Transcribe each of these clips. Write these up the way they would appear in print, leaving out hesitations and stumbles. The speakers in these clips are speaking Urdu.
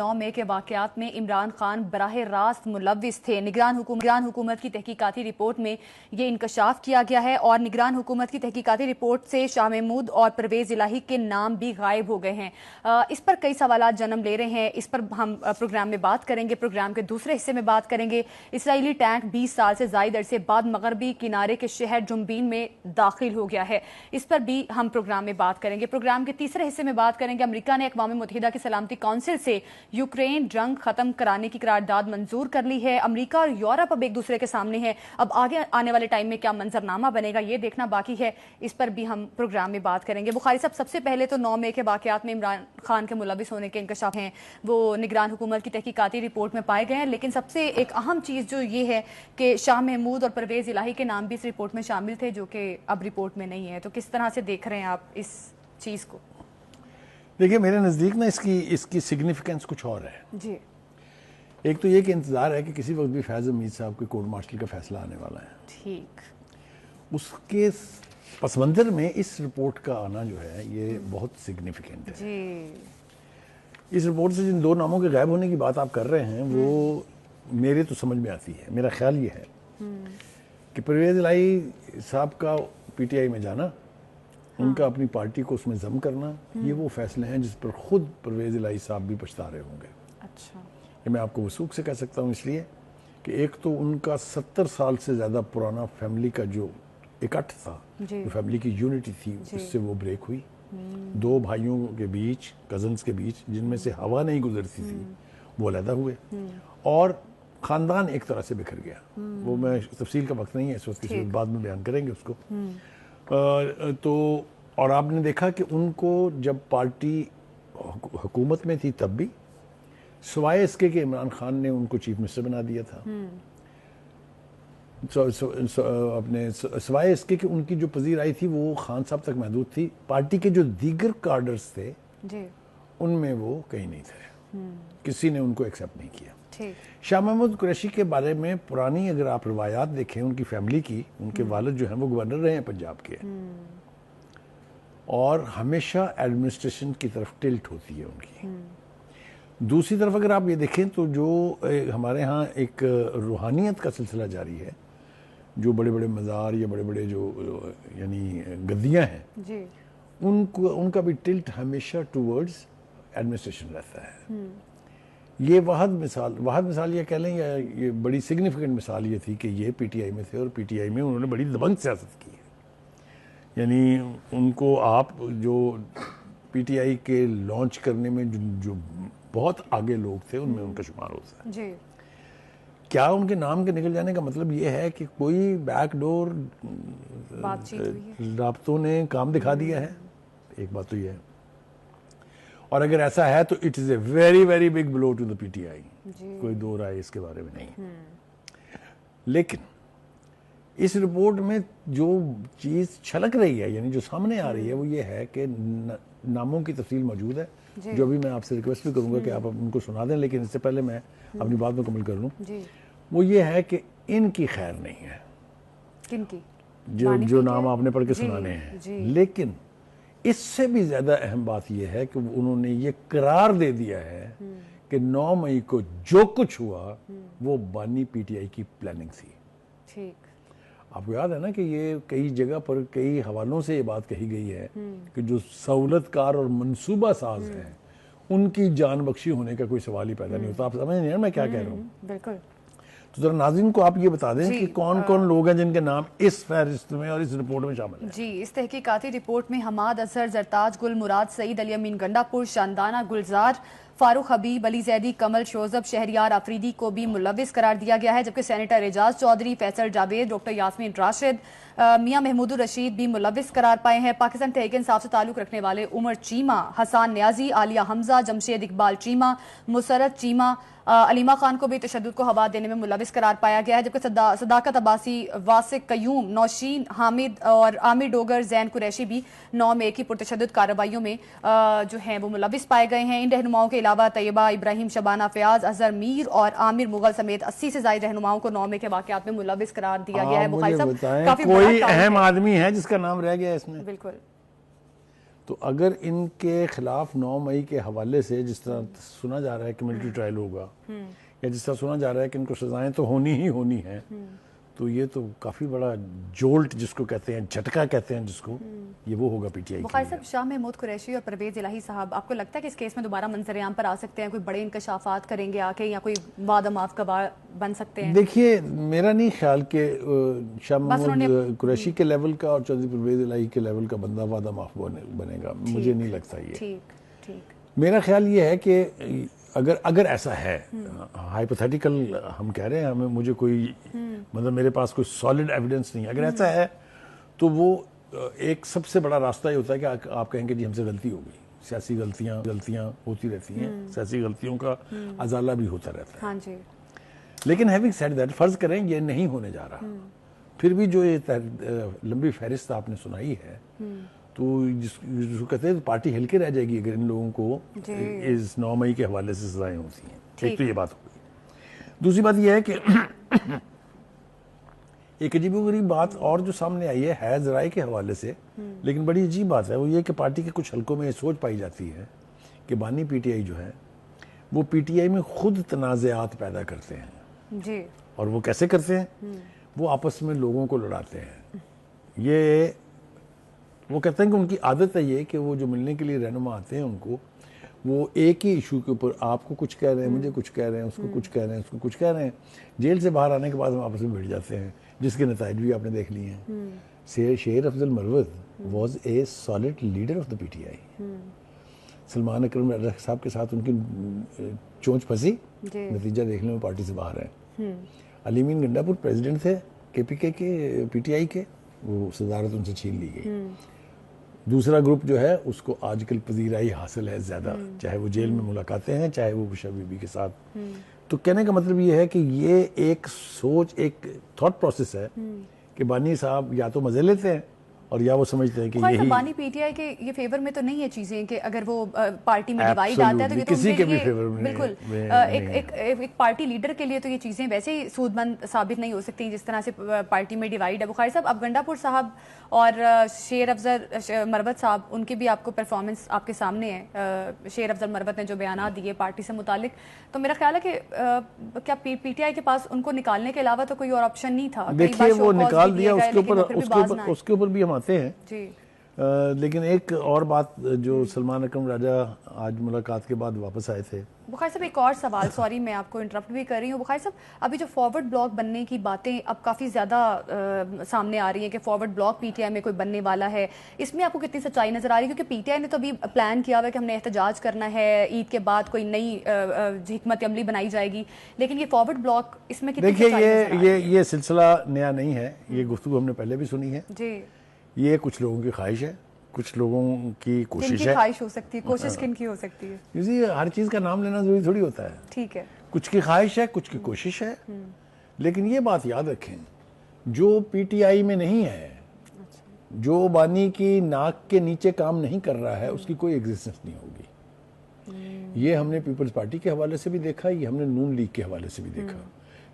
9 مئی کے واقعات میں عمران خان براہ راست ملوث تھے۔ نگران حکومت کی تحقیقاتی رپورٹ میں یہ انکشاف کیا گیا ہے اور نگران حکومت کی تحقیقاتی رپورٹ سے شاہ محمود اور پرویز الہی کے نام بھی غائب ہو گئے ہیں۔ اس پر کئی سوالات جنم لے رہے ہیں، اس پر ہم پروگرام میں بات کریں گے۔ پروگرام کے دوسرے حصے میں بات کریں گے اسرائیلی ٹینک 20 سال سے زائد عرصے بعد مغربی کنارے کے شہر جنبین میں داخل ہو گیا ہے، اس پر بھی ہم پروگرام میں بات کریں گے۔ پروگرام کے تیسرے حصے میں بات کریں گے امریکہ نے اقوام متحدہ کی سلامتی کونسل سے یوکرین جنگ ختم کرانے کی قرارداد منظور کر لی ہے۔ امریکہ اور یورپ اب ایک دوسرے کے سامنے ہے، اب آگے آنے والے ٹائم میں کیا منظرنامہ بنے گا یہ دیکھنا باقی ہے، اس پر بھی ہم پروگرام میں بات کریں گے۔ بخاری صاحب، سب سے پہلے تو 9 مئی کے واقعات میں عمران خان کے ملوث ہونے کے انکشاف ہیں وہ نگران حکومت کی تحقیقاتی رپورٹ میں پائے گئے ہیں، لیکن سب سے ایک اہم چیز جو یہ ہے کہ شاہ محمود اور پرویز الہی کے نام بھی اس رپورٹ میں شامل تھے جو کہ اب رپورٹ میں نہیں ہے۔ تو کس طرح سے دیکھ رہے ہیں آپ اس چیز کو؟ دیکھیں، میرے نزدیک نا اس کی سگنیفیکنس کچھ اور ہے جی۔ ایک تو یہ کہ انتظار ہے کہ کسی وقت بھی فیض حمید صاحب کے کورٹ مارشل کا فیصلہ آنے والا ہے، ٹھیک، اس کے پس منظر میں اس رپورٹ کا آنا جو ہے یہ بہت سگنیفیکنٹ ہے۔ جی، اس رپورٹ سے جن 2 ناموں کے غائب ہونے کی بات آپ کر رہے ہیں وہ میرے تو سمجھ میں آتی ہے۔ میرا خیال یہ ہے کہ پرویز الہی صاحب کا پی ٹی آئی میں جانا، ان کا اپنی پارٹی کو اس میں ضم کرنا، یہ وہ فیصلے ہیں جس پر خود پرویز الہی صاحب بھی پچھتا رہے ہوں گے۔ اچھا، یہ میں آپ کو وثوق سے کہہ سکتا ہوں اس لیے کہ ایک تو ان کا 70 سال سے زیادہ پرانا فیملی کا جو اکٹھ تھا، جو فیملی کی یونٹی تھی، اس سے وہ بریک ہوئی۔ 2 بھائیوں کے بیچ، کزنز کے بیچ، جن میں سے ہوا نہیں گزرتی تھی، وہ علیحدہ ہوئے اور خاندان ایک طرح سے بکھر گیا۔ وہ میں تفصیل کا وقت نہیں ہے اس وقت، کسی بعد میں بیان کریں گے اس کو۔ تو اور آپ نے دیکھا کہ ان کو جب پارٹی حکومت میں تھی تب بھی سوائے اس کے کہ عمران خان نے ان کو چیف منسٹر بنا دیا تھا، اپنے سوائے اس کے کہ ان کی جو پذیر آئی تھی وہ خان صاحب تک محدود تھی، پارٹی کے جو دیگر کارڈرز تھے ان میں وہ کہیں نہیں تھے، کسی نے ان کو ایکسیپٹ نہیں کیا۔ شاہ محمود قریشی کے بارے میں پرانی اگر آپ روایات دیکھیں ان کی فیملی کی، ان کے والد جو ہیں وہ گورنر رہے ہیں پنجاب کے، اور ہمیشہ ایڈمنسٹریشن کی طرف ٹلٹ ہوتی ہے ان کی۔ دوسری طرف اگر آپ یہ دیکھیں تو جو ہمارے ہاں ایک روحانیت کا سلسلہ جاری ہے، جو بڑے بڑے مزار یا بڑے بڑے جو یعنی گدیاں ہیں، ان کا بھی ٹلٹ ہمیشہ ٹورڈز ایڈمنسٹریشن رہتا ہے۔ یہ واحد مثال یہ کہہ لیں یا یہ بڑی سگنیفیکنٹ مثال یہ تھی کہ یہ پی ٹی آئی میں تھے اور پی ٹی آئی میں انہوں نے بڑی دبنگ سیاست کی ہے۔ یعنی ان کو آپ جو پی ٹی آئی کے لانچ کرنے میں جو بہت آگے لوگ تھے ان میں ان کا شمار ہوتا ہے۔ جی، کیا ان کے نام کے نکل جانے کا مطلب یہ ہے کہ کوئی بیک ڈور رابطوں نے کام دکھا دیا ہے؟ ایک بات تو یہ ہے، اور اگر ایسا ہے تو it is a very very big blow to the P T I, کوئی دو رائے اس کے بارے میں نہیں۔ لیکن اس رپورٹ میں جو چیز چھلک رہی ہے، یعنی جو سامنے آ رہی ہے، وہ یہ ہے کہ ناموں کی تفصیل موجود ہے، جو بھی میں آپ سے ریکویسٹ بھی کروں گا کہ آپ ان کو سنا دیں، لیکن اس سے پہلے میں اپنی بات مکمل کر لوں۔ وہ یہ ہے کہ ان کی خیر نہیں ہے، کن کی؟ جو نام آپ نے پڑھ کے سنانے ہیں، لیکن اس سے بھی زیادہ اہم بات یہ ہے کہ انہوں نے یہ قرار دے دیا ہے کہ 9 مئی کو جو کچھ ہوا وہ بانی پی ٹی آئی کی پلاننگ تھی۔ ٹھیک، آپ کو یاد ہے نا کہ یہ کئی جگہ پر کئی حوالوں سے یہ بات کہی گئی ہے کہ جو سہولت کار اور منصوبہ ساز ہیں ان کی جان بخشی ہونے کا کوئی سوال ہی پیدا نہیں ہوتا۔ آپ سمجھ نہیں ہیں میں کیا کہہ رہا ہوں؟ بالکل۔ تو ذرا ناظرین کو آپ یہ بتا دیں کہ کون کون لوگ ہیں جن کے نام اس فہرست میں اور اس رپورٹ میں شامل ہیں۔ جی، اس تحقیقاتی رپورٹ میں حماد اظہر، زرتاج گل، مراد سعید، علی امین گنڈا پور، شاندانہ گلزار، فاروق حبیب، علی زیدی، کمل شوزب، شہریار آفریدی کو بھی ملوث قرار دیا گیا ہے، جبکہ سینیٹر اعجاز چودھری، فیصل جاوید، ڈاکٹر یاسمین راشد، میاں محمود الرشید بھی ملوث قرار پائے ہیں۔ پاکستان تحریک انصاف سے تعلق رکھنے والے عمر چیمہ، حسان نیازی، عالیہ حمزہ، جمشید اقبال چیمہ، مسرت چیمہ، علیمہ خان کو بھی تشدد کو ہوا دینے میں ملوث قرار پایا گیا ہے، جبکہ صداقت عباسی، واسق قیوم، نوشین حامد اور عامر ڈوگر، زین قریشی بھی 9 مئی کی پرتشدد کارروائیوں میں جو ہیں وہ ملوث پائے گئے ہیں۔ ان رہنماؤں کے علاوہ طیبہ، ابراہیم، شبانہ فیاض، اظہر میر اور عامر مغل سمیت 80 سے زائد رہنماؤں کو 9 مئی کے واقعات میں ملوث قرار دیا گیا ہے۔ بخاری صاحب، کافی کوئی اہم آدمی ہے جس کا نام رہ گیا ہے اس میں؟ بالکل۔ تو اگر ان کے خلاف 9 مئی کے حوالے سے جس طرح سنا جا رہا ہے کہ ملٹری ٹرائل ہوگا یا جس طرح سنا جا رہا ہے کہ ان کو سزائیں تو ہونی ہی ہونی ہیں، تو یہ تو کافی بڑا جولٹ جس کو کہتے ہیں، جھٹکا کہتے ہیں جس کو، یہ وہ ہوگا پی ٹی آئی کے بخاری لیے۔ صاحب، شاہ محمود قریشی اور پرویز الہی صاحب، آپ کو لگتا ہے کہ اس کیس میں دوبارہ منظر عام پر آ سکتے ہیں، کوئی بڑے انکشافات کریں گے آ کے، یا کوئی وعدہ معاف گواہ بن سکتے ہیں؟ دیکھیے میرا نہیں خیال کہ شاہ محمود قریشی کے لیول کا اور چودھری پرویز الہی کے لیول کا بندہ وعدہ معاف بنے گا، مجھے نہیں لگتا یہ۔ ٹھیک ٹھیک، میرا خیال یہ ہے کہ اگر ایسا ہے، ہائپوتھیٹیکل ہم کہہ رہے ہیں، مجھے کوئی مطلب میرے پاس کوئی سالڈ ایویڈنس نہیں ہے، اگر ایسا ہے تو وہ ایک سب سے بڑا راستہ یہ ہوتا ہے کہ آپ کہیں گے جی ہم سے غلطی ہو گئی۔ سیاسی غلطیاں ہوتی رہتی ہیں، سیاسی غلطیوں کا ازالہ بھی ہوتا رہتا ہے۔ ہاں جی، لیکن ہیونگ سیڈ دیٹ، فرض کریں یہ نہیں ہونے جا رہا، پھر بھی جو یہ لمبی فہرست آپ نے سنائی ہے، تو جس کو کہتے ہیں پارٹی ہل کے رہ جائے گی اگر ان لوگوں کو اس 9 مئی کے حوالے سے سزائیں ہوتی ہیں۔ ایک تو یہ بات ہو گئی۔ دوسری بات یہ ہے کہ ایک عجیب و غریب بات اور جو سامنے آئی ہے حیض رائے کے حوالے سے، لیکن بڑی عجیب بات ہے، وہ یہ کہ پارٹی کے کچھ حلقوں میں یہ سوچ پائی جاتی ہے کہ بانی پی ٹی آئی جو ہے وہ پی ٹی آئی میں خود تنازعات پیدا کرتے ہیں۔ جی، اور وہ کیسے کرتے ہیں؟ وہ آپس میں لوگوں کو لڑاتے ہیں۔ یہ وہ کہتے ہیں کہ ان کی عادت ہے یہ کہ وہ جو ملنے کے لیے رہنما آتے ہیں ان کو، وہ ایک ہی ایشو کے اوپر آپ کو کچھ کہہ رہے ہیں، مجھے کچھ کہہ رہے ہیں، اس کو کچھ کہہ رہے ہیں، اس کو کچھ کہہ رہے ہیں۔ جیل سے باہر آنے کے بعد ہم آپس میں بھیڑ جاتے ہیں، جس کے نتائج بھی آپ نے دیکھ لیے ہیں۔ Sher Afzal Marwat was a solid leader of the P T I. Salman Akram صاحب کے ساتھ ان کی چونچ پھنسی، نتیجہ دیکھنے میں پارٹی سے باہر ہیں۔ علی امین گنڈا پور پریزیڈنٹ تھے کے پی کے پی ٹی آئی کے، وہ صدارت ان سے چھین لی گئی۔ دوسرا گروپ جو ہے اس کو آج کل پذیرائی حاصل ہے زیادہ، چاہے وہ جیل میں ملاقاتیں ہیں، چاہے وہ بشا بی بی کے ساتھ۔ تو کہنے کا مطلب یہ ہے کہ یہ ایک سوچ، ایک تھاٹ پروسیس ہے کہ بانی صاحب یا تو مزے لیتے ہیں اور یا وہ سمجھتے ہیں کہ یہی بانی پی ٹی آئی کے یہ فیور میں تو نہیں ہے چیزیں کہ اگر وہ پارٹی میں ڈیوائیڈ آتا ہے تو یہ تو کسی کے بھی فیور میں بالکل ایک پارٹی لیڈر کے لیے تو یہ چیزیں ویسے ہی سود مند ثابت نہیں ہو سکتی جس طرح سے پارٹی میں ڈیوائیڈ ہے۔ بخاری صاحب، اب گنڈا پور صاحب اور شیر افضل مروت صاحب، ان کی بھی آپ کو پرفارمنس آپ کے سامنے ہے۔ شیر افضل مروت نے جو بیانات دیے پارٹی سے متعلق، تو میرا خیال ہے کہ کیا پی ٹی آئی کے پاس ان کو نکالنے کے علاوہ تو کوئی اور آپشن نہیں تھا؟ دیکھیے وہ نکال دیا، اس کے اوپر بھی ہم آتے ہیں جی، لیکن ایک اور بات جو سلمان اکرم راجہ آج ملاقات کے بعد واپس آئے تھے۔ بخاری صاحب ایک اور سوال، سوری میں آپ کو انٹرپٹ بھی کر رہی ہوں بخاری صاحب، ابھی جو فارورڈ بلاک بننے کی باتیں اب کافی زیادہ سامنے آ رہی ہیں کہ فارورڈ بلاک پی ٹی آئی میں کوئی بننے والا ہے، اس میں آپ کو کتنی سچائی نظر آ رہی ہے؟ کیونکہ پی ٹی آئی نے تو ابھی پلان کیا ہوا ہے کہ ہم نے احتجاج کرنا ہے، عید کے بعد کوئی نئی حکمت عملی بنائی جائے گی، لیکن یہ فارورڈ بلاک اس میں کتنی سچائی نظر آ رہی ہے؟ یہ سلسلہ نیا نہیں ہے، یہ گفتگو ہم نے پہلے بھی سنی ہے۔ جی، یہ کچھ لوگوں کی خواہش ہے، کچھ لوگوں کی کوشش ہے۔ کن کی خواہش ہو سکتی ہے، کوشش کن کی ہو سکتی ہے؟ ہر چیز کا نام لینا ضروری تھوڑی ہوتا ہے۔ ٹھیک ہے، کچھ کی خواہش ہے، کچھ کی کوشش ہے، لیکن یہ بات یاد رکھیں، جو پی ٹی آئی میں نہیں ہے، جو بانی کی ناک کے نیچے کام نہیں کر رہا ہے، اس کی کوئی ایگزسٹنس نہیں ہوگی۔ یہ ہم نے پیپلز پارٹی کے حوالے سے بھی دیکھا، یہ ہم نے نون لیگ کے حوالے سے بھی دیکھا۔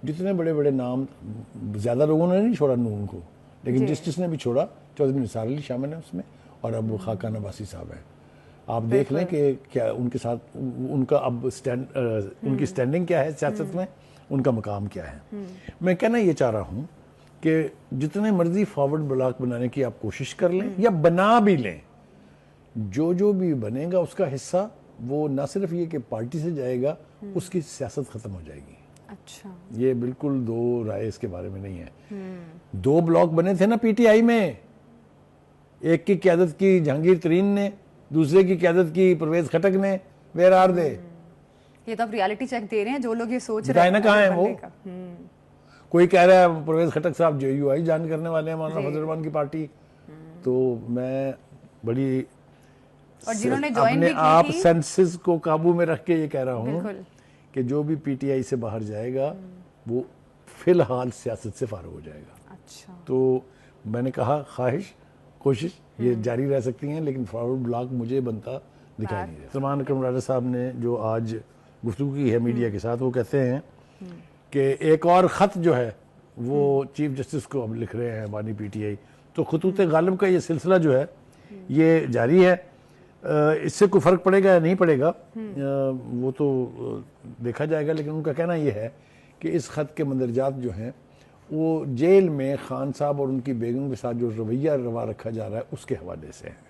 جتنے بڑے بڑے نام، زیادہ لوگوں نے نہیں چھوڑا نون کو، لیکن جس نے بھی چھوڑا، چودھری نثار علی شامل ہے اس میں، اور اب وہ خاقان عباسی صاحب ہیں۔ آپ دیکھ لیں کہ کیا ان کے ساتھ ان کا اب ان کی سٹینڈنگ کیا ہے سیاست میں، ان کا مقام کیا ہے۔ میں کہنا یہ چاہ رہا ہوں کہ جتنے مرضی فارورڈ بلاک بنانے کی آپ کوشش کر لیں یا بنا بھی لیں، جو بھی بنے گا اس کا حصہ وہ نہ صرف یہ کہ پارٹی سے جائے گا، اس کی سیاست ختم ہو جائے گی۔ اچھا، یہ بالکل دو رائے اس کے بارے میں نہیں ہے۔ 2 بلاک بنے تھے نا پی ٹی آئی میں، ایک کی قیادت کی جہانگیر ترین نے، دوسرے کی قیادت کی پرویز خٹک نے۔ ویئر آر دے؟ یہ تو اب ریالٹی چیک دے رہے ہیں جو لوگ یہ سوچ رہے بتائیں نا کہاں ہیں وہ؟ ہیں۔ کوئی کہہ رہا ہے پرویز خٹک صاحب جو یو آئی جان کرنے والے ہیں مولانا فضل الرحمان کی پارٹی، تو میں بڑی اور جنہوں نے جوائن اپنے بھی کی آپ تھی، سینسز کو قابو میں رکھ کے یہ کہہ رہا ہوں بالکل، کہ جو بھی پی ٹی آئی سے باہر جائے گا وہ فی الحال سیاست سے فارغ ہو جائے گا۔ اچھا، تو میں نے کہا خواہش، کوشش یہ جاری رہ سکتی ہیں، لیکن فارورڈ بلاک مجھے بنتا دکھائی نہیں دیتا۔ سلمان اکرم راجہ صاحب نے جو آج گفتگو کی ہے میڈیا کے ساتھ، وہ کہتے ہیں کہ ایک اور خط جو ہے وہ چیف جسٹس کو اب لکھ رہے ہیں بانی پی ٹی آئی، تو خطوط غالب کا یہ سلسلہ جو ہے یہ جاری ہے۔ اس سے کوئی فرق پڑے گا یا نہیں پڑے گا وہ تو دیکھا جائے گا، لیکن ان کا کہنا یہ ہے کہ اس خط کے مندرجات جو ہیں وہ جیل میں خان صاحب اور ان کی بیگم کے ساتھ جو رویہ روا رکھا جا رہا ہے اس کے حوالے سے ہیں۔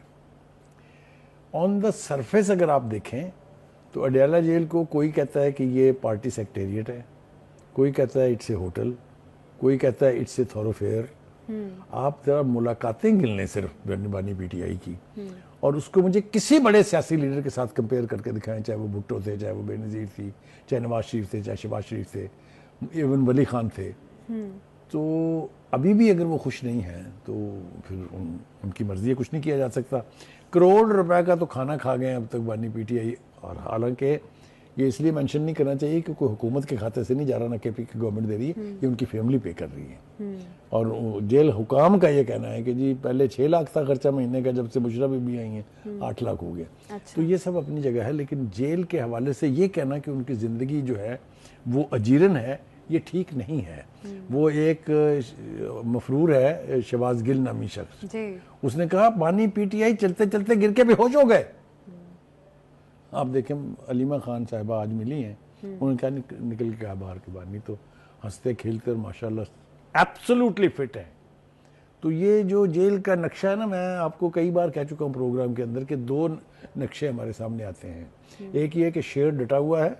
آن دا سرفیس اگر آپ دیکھیں تو اڈیالہ جیل کو کوئی کہتا ہے کہ یہ پارٹی سیکٹریٹ ہے، کوئی کہتا ہے اٹس اے ہوٹل، کوئی کہتا ہے اٹس اے تھوروفیئر۔ آپ ذرا ملاقاتیں گن لیں صرف بانی پی ٹی آئی کی، اور اس کو مجھے کسی بڑے سیاسی لیڈر کے ساتھ کمپیئر کر کے دکھائیں، چاہے وہ بھٹو تھے، چاہے وہ بے نظیر تھی، چاہے نواز شریف تھے، چاہے شہباز شریف تھے، ایون ولی خان تھے۔ تو ابھی بھی اگر وہ خوش نہیں ہیں تو پھر ان کی مرضی ہے، کچھ نہیں کیا جا سکتا۔ کروڑ روپے کا تو کھانا کھا گئے اب تک بانی پی ٹی آئی، اور حالانکہ یہ اس لیے مینشن نہیں کرنا چاہیے کہ کوئی حکومت کے کھاتے سے نہیں جا رہا، نہ کے پی کی گورنمنٹ دے رہی ہے، یہ ان کی فیملی پے کر رہی ہے۔ اور جیل حکام کا یہ کہنا ہے کہ جی پہلے 6 لاکھ تھا خرچہ مہینے کا، جب سے مشرف بھی آئی ہیں 8 لاکھ ہو گیا۔ تو یہ سب اپنی جگہ ہے، لیکن جیل کے حوالے سے یہ کہنا کہ ان کی زندگی جو ہے وہ اجیرن ہے، یہ ٹھیک نہیں ہے۔ وہ ایک مفرور ہے شہباز گل نامی شخص، اس نے کہا بانی پی ٹی آئی چلتے چلتے گر کے بے ہوش ہو گئے۔ آپ دیکھیں علیمہ خان صاحبہ آج ملی ہیں، انہوں نے کہا نکل کے کہا باہر کے بانی تو ہنستے کھیلتے اور ماشاءاللہ ایبسولوٹلی فٹ ہے۔ تو یہ جو جیل کا نقشہ ہے نا، میں آپ کو کئی بار کہہ چکا ہوں پروگرام کے اندر کہ 2 نقشے ہمارے سامنے آتے ہیں۔ ایک یہ کہ شیر ڈٹا ہوا ہے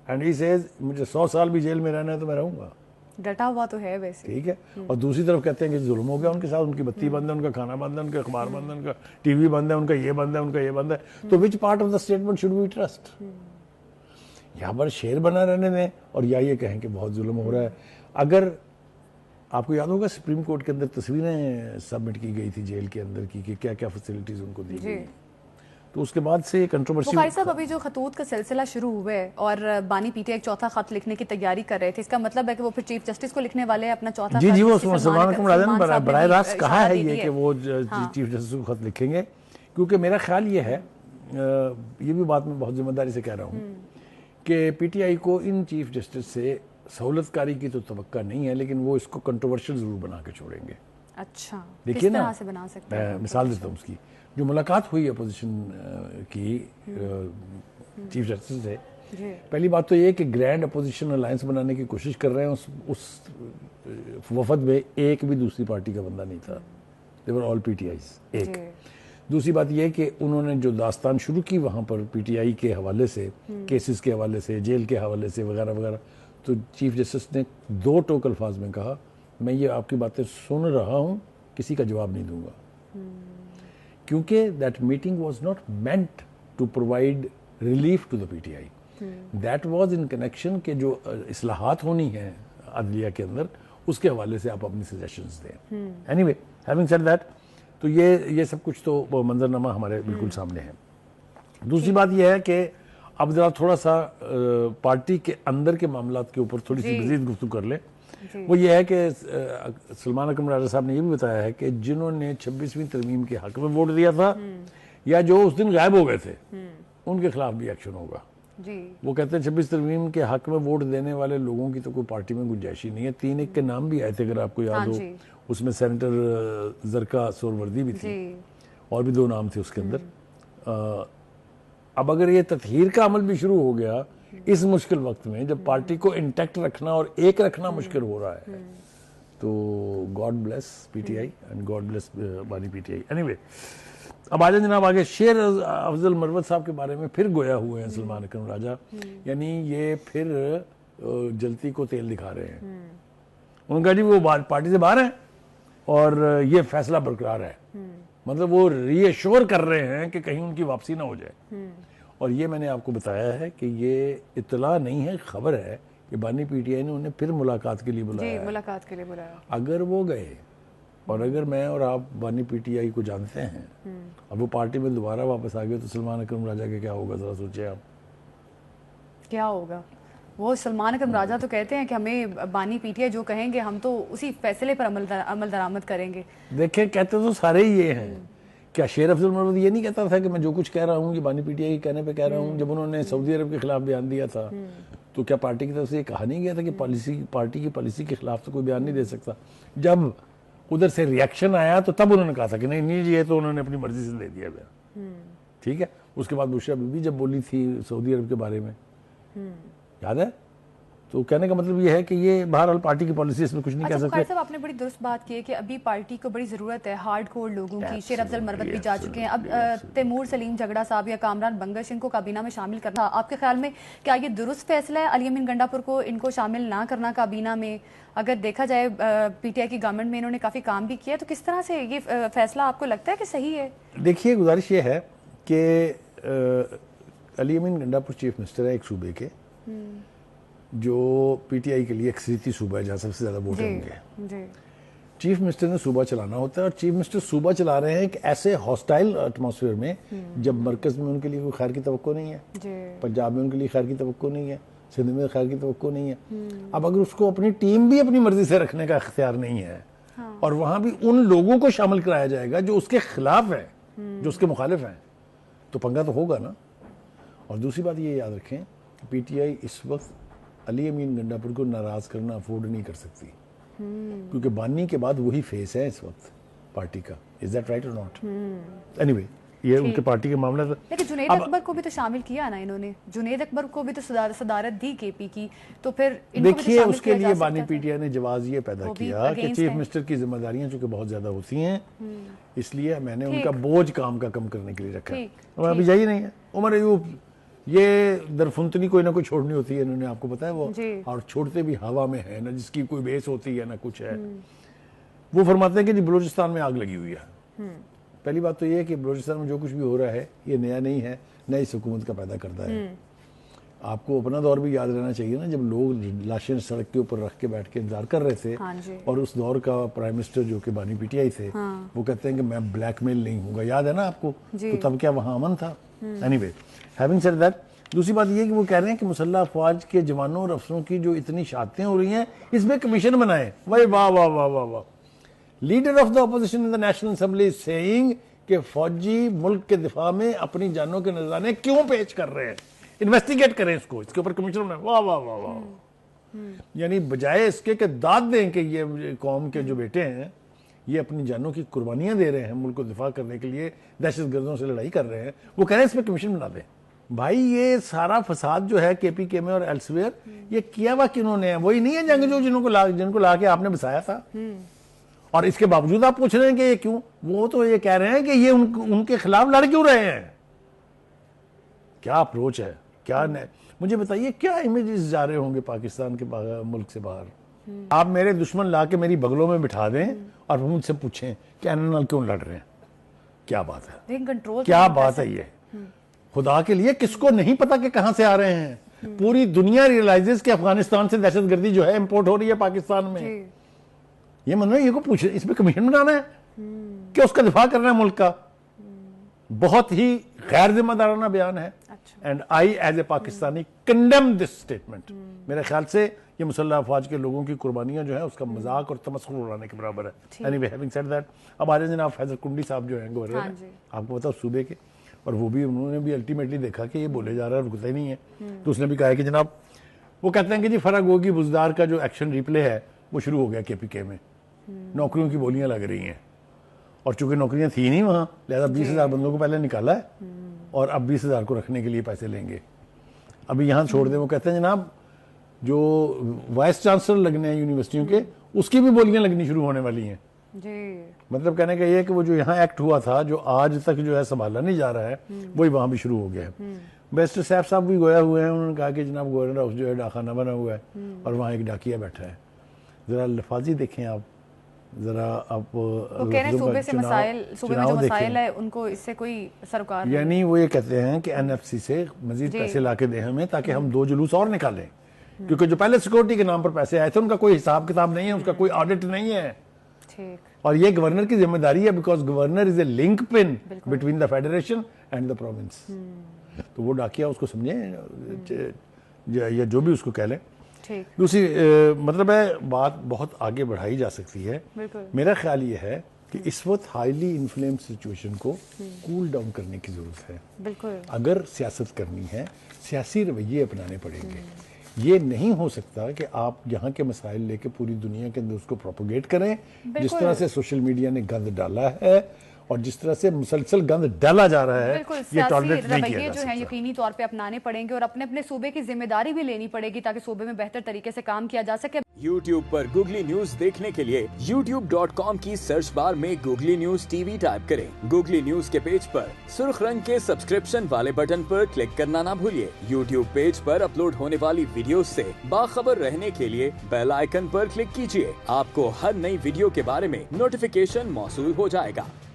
اینڈ ہی سیز مجھے 100 سال بھی جیل میں رہنا ہے تو میں رہوں گا، ڈٹا ہوا تو ہے ویسے، ٹھیک ہے۔ اور دوسری طرف کہتے ہیں کہ ظلم ہو گیا ان کے ساتھ، ان کی بتی بند ہے، ان کا کھانا بند ہے، ان کا اخبار بند ہے، ان کا ٹی وی بند ہے، ان کا یہ بند ہے، ان کا یہ بند ہے۔ تو which part of the statement should we trust? یہاں پر شیر بنا رہنے دیں اور یا یہ کہیں کہ بہت ظلم ہو رہا ہے۔ اگر آپ کو یاد ہوگا سپریم کورٹ کے اندر تصویریں سبمٹ کی گئی تھی جیل کے اندر کی کہ کیا کیا فیسلٹیز ان کو دی گئی، تو اس کے بعد سے یہ کنٹروورسی۔ بخاری صاحب ابھی جو خطوط کا سلسلہ شروع ہوئے اور بانی پی ٹی آئی ایک چوتھا خط لکھنے کی تیاری کر رہے تھے، اس کا مطلب ہے کہ وہ پھر چیف جسٹس کو لکھنے والے ہیں اپنا چوتھا خط؟ جی وہ سلمان اکرم راجہ نے براہ راست کہا ہے یہ کہ وہ چیف جسٹس کو خط لکھیں گے، کیونکہ میرا خیال یہ ہے، یہ بھی بات میں بہت ذمہ داری سے کہہ رہا ہوں کہ پی ٹی آئی کو ان چیف جسٹس سے سہولت کاری کی تو توقع نہیں ہے، لیکن وہ اس کو کنٹروورشل ضرور بنا کے چھوڑیں گے۔ اچھا، دیکھیے نا، سے بنا سکتے ہیں؟ مثال دیتا ہوں اس کی، جو ملاقات ہوئی اپوزیشن کی چیف جسٹس سے، پہلی بات تو یہ کہ گرینڈ اپوزیشن الائنس بنانے کی کوشش کر رہے ہیں، اس وفد میں ایک بھی دوسری پارٹی کا بندہ نہیں تھا، they were all PTIs ایک۔ دوسری بات یہ کہ انہوں نے جو داستان شروع کی وہاں پر پی ٹی آئی کے حوالے سے، کیسز کے حوالے سے، جیل کے حوالے سے وغیرہ وغیرہ، تو چیف جسٹس نے 2 ٹوک الفاظ میں کہا میں یہ آپ کی باتیں سن رہا ہوں، کسی کا جواب نہیں دوں گا، کیونکہ that meeting was not meant to provide relief to the P T I, that was in connection کہ جو اصلاحات ہونی ہیں عدلیہ کے اندر اس کے حوالے سے آپ اپنی سجیشنز دیں۔ Any way having said that, تو یہ سب کچھ تو منظرنامہ ہمارے بالکل سامنے ہے۔ دوسری بات یہ ہے کہ اب ذرا تھوڑا سا پارٹی کے اندر کے معاملات کے اوپر تھوڑی سی مزید گفتگو کر لیں۔ وہ یہ ہے کہ سلمان اکرم راجہ صاحب نے یہ بھی بتایا ہے کہ جنہوں نے 26ویں ترمیم کے حق میں ووٹ دیا تھا یا جو اس دن غائب ہو گئے تھے، ان کے خلاف بھی ایکشن ہوگا۔ وہ کہتے ہیں 26 ترمیم کے حق میں ووٹ دینے والے لوگوں کی تو کوئی پارٹی میں گنجائش ہی نہیں ہے۔ 3 ایک کے نام بھی آئے تھے اگر آپ کو یاد ہو، اس میں سینیٹر زرکا سوروردی بھی تھی، اور بھی 2 نام تھے اس کے اندر۔ اب اگر یہ تطہیر کا عمل بھی شروع ہو گیا اس مشکل وقت میں، جب پارٹی کو انٹیکٹ رکھنا اور ایک رکھنا مشکل ہو رہا ہے، تو God bless P T I and God bless بانی پی ٹی آئی۔ اینی وے اب آجائیں جناب آگے، شیر افضل مروت صاحب کے بارے میں پھر گویا ہوئے ہیں سلمان اکرم راجہ، یعنی یہ پھر جلتی کو تیل دکھا رہے ہیں۔ انہوں نے کہا جی وہ پارٹی سے باہر ہیں اور یہ فیصلہ برقرار ہے، مطلب وہ ری ایشور کر رہے ہیں کہ کہیں ان کی واپسی نہ ہو جائے۔ اور یہ میں نے آپ کو بتایا ہے کہ یہ اطلاع نہیں ہے، خبر ہے کہ بانی پی ٹی آئی نے انہیں پھر ملاقات کے لیے بلایا ہے۔ ملاقات کے لیے بلایا۔ اگر وہ گئے اور اگر میں اور آپ بانی پی ٹی آئی کو جانتے ہیں اب وہ پارٹی میں دوبارہ واپس آ گئے تو سلمان اکرم راجہ کے کیا ہوگا، ذرا سوچیں آپ کیا ہوگا۔ وہ سلمان اکرم راجہ تو کہتے ہیں کہ ہمیں بانی پی ٹی آئی جو کہیں گے ہم تو اسی فیصلے پر عمل درآمد کریں گے۔ دیکھیں کہتے تو سارے ہی یہ ہیں، کیا شیر افضل مروت یہ نہیں کہتا تھا کہ میں جو کچھ کہہ رہا ہوں یہ بانی پی ٹی آئی کے کہنے پہ کہہ رہا ہوں؟ جب انہوں نے سعودی عرب کے خلاف بیان دیا تھا تو کیا پارٹی کی طرف سے یہ کہا نہیں گیا تھا کہ پارٹی کی پالیسی کے خلاف تو کوئی بیان نہیں دے سکتا؟ جب ادھر سے ریاکشن آیا تو تب انہوں نے کہا تھا کہ نہیں جی یہ تو انہوں نے اپنی مرضی سے دے دیا بیان۔ ٹھیک ہے. اس کے بعد بشرا بی بی جب بولی تھی سعودی عرب کے بارے میں, یاد ہے, تو کہنے کا مطلب یہ ہے کہ یہ بہرحال پارٹی کی پالیسی اس میں کچھ نہیں کہہ سکتے. صاحب آپ نے بڑی درست بات کی ہے کہ ابھی پارٹی کو بڑی ضرورت ہے ہارڈ کور لوگوں کی. شیر افضل مروت بھی جا چکے ہیں. اب تیمور سلیم جھگڑا صاحب یا کامران بنگش ان کو کابینہ میں شامل کرنا, آپ کے خیال میں کیا یہ درست فیصلہ ہے علی امین گنڈا پور کو ان کو شامل نہ کرنا کابینہ میں؟ اگر دیکھا جائے پی ٹی آئی کی گورنمنٹ میں انہوں نے کافی کام بھی کیا, تو کس طرح سے یہ فیصلہ آپ کو لگتا ہے کہ صحیح ہے؟ دیکھیے گزارش یہ ہے کہ علی امین گنڈا پور چیف منسٹر ہے ایک صوبے کے, جو پی ٹی آئی کے لیے اکثریتی صوبہ ہے جہاں سب سے زیادہ ووٹ ہوں گے. چیف منسٹر نے صوبہ چلانا ہوتا ہے, اور چیف منسٹر صوبہ چلا رہے ہیں ایک ایسے ہاسٹائل ایٹماسفیئر میں جب مرکز میں ان کے لیے کوئی خیر کی توقع نہیں ہے, پنجاب میں ان کے لیے خیر کی توقع نہیں ہے, سندھ میں خیر کی توقع نہیں ہے. اب اگر اس کو اپنی ٹیم بھی اپنی مرضی سے رکھنے کا اختیار نہیں ہے, اور وہاں بھی ان لوگوں کو شامل کرایا جائے گا جو اس کے خلاف ہیں, جو اس کے مخالف ہیں, تو پنگا تو ہوگا نا. اور دوسری بات یہ یاد رکھیں کہ پی ٹی آئی اس وقت علی امین گنڈا پور کو ناراض کرنا افورڈ نہیں کر سکتی, کیونکہ بانی کے بعد وہی فیس ہے اس وقت پارٹی کا. از دیٹ رائٹ اور ناٹ؟ اینی وے یہ ان کے پارٹی کے معاملہ تھا. لیکن جنید اکبر کو بھی تو شامل کیا نا انہوں نے, جنید اکبر کو بھی تو صدارت دی کے پی کی, تو پھر دیکھیے اس کے لیے بانی پی ٹی آئی نے جواز یہ پیدا کیا کہ چیف منسٹر کی ذمہ داریاں چونکہ بہت زیادہ ہوتی ہیں, اس لیے میں نے ان کا بوجھ کام کا کم کرنے کے لیے رکھا. ابھی یہی نہیں ہے عمر ایوب, یہ درفنتنی کوئی نہ کوئی چھوڑنی ہوتی ہے, انہوں نے آپ کو پتا ہے وہ, اور چھوڑتے بھی ہوا میں ہے, نہ جس کی کوئی بیس ہوتی ہے نہ کچھ ہے. وہ فرماتے ہیں کہ جی بلوچستان میں آگ لگی ہوئی ہے. پہلی بات تو یہ ہے کہ بلوچستان میں جو کچھ بھی ہو رہا ہے یہ نیا نہیں ہے, نئی حکومت کا پیدا کرتا ہے. آپ کو اپنا دور بھی یاد رہنا چاہیے نا, جب لوگ لاشیں سڑک کے اوپر رکھ کے بیٹھ کے انتظار کر رہے تھے, اور اس دور کا پرائم منسٹر جو کہ بانی پی ٹی آئی تھے وہ کہتے ہیں کہ میں بلیک میل نہیں ہوں گا, یاد ہے نا آپ کو, تو تب کیا وہاں امن تھا؟ Any way having said that, دوسری بات یہ کہ وہ کہہ رہے ہیں کہ مسلح افواج کے جوانوں اور افسروں کی جو اتنی شہادتیں ہو رہی ہیں اس میں کمیشن بنائیں. واہ واہ واہ واہ واہ واہ. Leader of the opposition in the national assembly saying کہ فوجی ملک کے دفاع میں اپنی جانوں کے نذرانے کیوں پیش کر رہے ہیں, انویسٹیگیٹ کریں اس کو, اس کے اوپر کمیشن بنائیں. واہ واہ واہ واہ. یعنی بجائے اس کے کہ داد دیں کہ یہ قوم کے جو بیٹے ہیں یہ اپنی جانوں کی قربانیاں دے رہے ہیں ملک کو دفاع کرنے کے لیے, دہشت گردوں سے لڑائی کر رہے ہیں, وہ کہہ رہے ہیں اس پہ کمیشن بنا دیں. بھائی یہ سارا فساد جو ہے کے پی کے میں اور ایلسویئر, یہ کیا ہوا کنہوں نے ہے؟ وہی نہیں ہے جنگ جو جن کو لا کے آپ نے بسایا تھا, اور اس کے باوجود آپ پوچھ رہے ہیں کہ یہ کیوں؟ وہ تو یہ کہہ رہے ہیں کہ یہ ان کے خلاف لڑ کیوں رہے ہیں. کیا اپروچ ہے, کیا مجھے بتائیے کیا امیجز جا رہے ہوں گے پاکستان کے ملک سے باہر؟ آپ میرے دشمن لا کے میری بغلوں میں بٹھا دیں اور مجھ سے پوچھیں کہ انال کیوں لڑ رہے ہیں. کیا بات ہے, کیا بات ہے یہ؟ خدا کے لیے کس کو نہیں پتا کہ کہاں سے آ رہے ہیں؟ پوری دنیا ریئلائزز کہ افغانستان سے دہشت گردی جو ہے امپورٹ ہو رہی ہے پاکستان میں. یہ من یہ کو پوچھ, اس پہ کمیشن بنانا ہے کہ اس کا دفاع کرنا ہے ملک کا. بہت ہی غیر ذمہ دارانہ بیان ہے, and I as a Pakistani condemn this statement. میرے خیال سے یہ مسلح افواج کے لوگوں کی قربانیاں جو ہیں اس کا مذاق اور تمسخر اڑانے کے برابر ہے. Any way having said that, اب آ جائیں جناب فیضل کنڈی صاحب جو ہیں گورنر ہیں, آپ کو پتا صوبے کے, اور وہ بھی انہوں نے بھی الٹیمیٹلی دیکھا کہ یہ بولے جا رہا ہے, رکتا ہی نہیں ہے, تو اس نے بھی کہا ہے کہ جناب وہ کہتے ہیں کہ جی فرا گوگی بزدار کا جو ایکشن ریپلے ہے وہ شروع ہو گیا کے پی کے میں, نوکریوں کی بولیاں لگ رہی ہیں, اور چونکہ نوکریاں تھیں نہیں وہاں لہذا 20,000 بندوں کو پہلے نکالا ہے, اور اب 20,000 کو رکھنے کے لیے پیسے لیں گے. ابھی یہاں چھوڑ دیں. وہ کہتے ہیں جناب جو وائس چانسلر لگنے ہیں یونیورسٹیوں کے, اس کی بھی بولیاں لگنی شروع ہونے والی ہیں. مطلب کہنے کا یہ ہے کہ وہ جو یہاں ایکٹ ہوا تھا جو آج تک جو ہے سنبھالا نہیں جا رہا ہے, وہی وہاں بھی شروع ہو گیا ہے. بیرسٹر سیف صاحب بھی گویا ہوئے ہیں, انہوں نے کہا کہ جناب گورنر ہاؤس جو ہے ڈاکخانہ بنا ہوا ہے اور وہاں ایک ڈاکیا بیٹھا ہے. ذرا لفاظی دیکھیں آپ, ذرا آپ صوبے سے مسائل, صوبے میں جو مسائل ہے ان کو اس سے کوئی سروکار, یعنی وہ یہ کہتے ہیں کہ این ایف سی سے مزید پیسے لا کے دیں ہمیں تاکہ ہم 2 جلوس اور نکالیں, کیونکہ جو پہلے سیکورٹی کے نام پر پیسے آئے تھے ان کا کوئی حساب کتاب نہیں ہے, اس کا کوئی آڈٹ نہیں ہے. اور یہ گورنر کی ذمہ داری ہے, because governor is a link pin between the federation and the province. تو وہ ڈاکیا اس کو سمجھیں یا جو بھی اس کو کہہ لیں. دوسری مطلب ہے بات بہت آگے بڑھائی جا سکتی ہے. میرا خیال یہ ہے کہ اس وقت ہائیلی انفلوئنس سچویشن کو کول ڈاؤن کرنے کی ضرورت ہے. اگر سیاست کرنی ہے سیاسی رویے اپنانے پڑیں گے. یہ نہیں ہو سکتا کہ آپ یہاں کے مسائل لے کے پوری دنیا کے اندر اس کو پروپوگیٹ کریں, جس طرح سے سوشل میڈیا نے گند ڈالا ہے, اور جس طرح سے مسلسل گند ڈالا جا رہا ہے بالکل، یہ سیاسی ٹالریٹ نہیں کیا رویے جا جو ہیں سکتا. یقینی طور پہ اپنانے پڑیں گے اور اپنے اپنے صوبے کی ذمہ داری بھی لینی پڑے گی تاکہ صوبے میں بہتر طریقے سے کام کیا جا سکے. YouTube پر گوگلی نیوز دیکھنے کے لیے youtube.com کی سرچ بار میں googly news T V type کریں. گوگلی نیوز کے پیج پر سرخ رنگ کے سبسکرپشن والے بٹن پر کلک کرنا نہ بھولیے. YouTube پیج پر اپلوڈ ہونے والی ویڈیوز سے باخبر رہنے کے لیے بیل آئیکن پر کلک کیجیے. آپ کو ہر نئی ویڈیو کے بارے میں نوٹیفیکیشن موصول ہو جائے گا.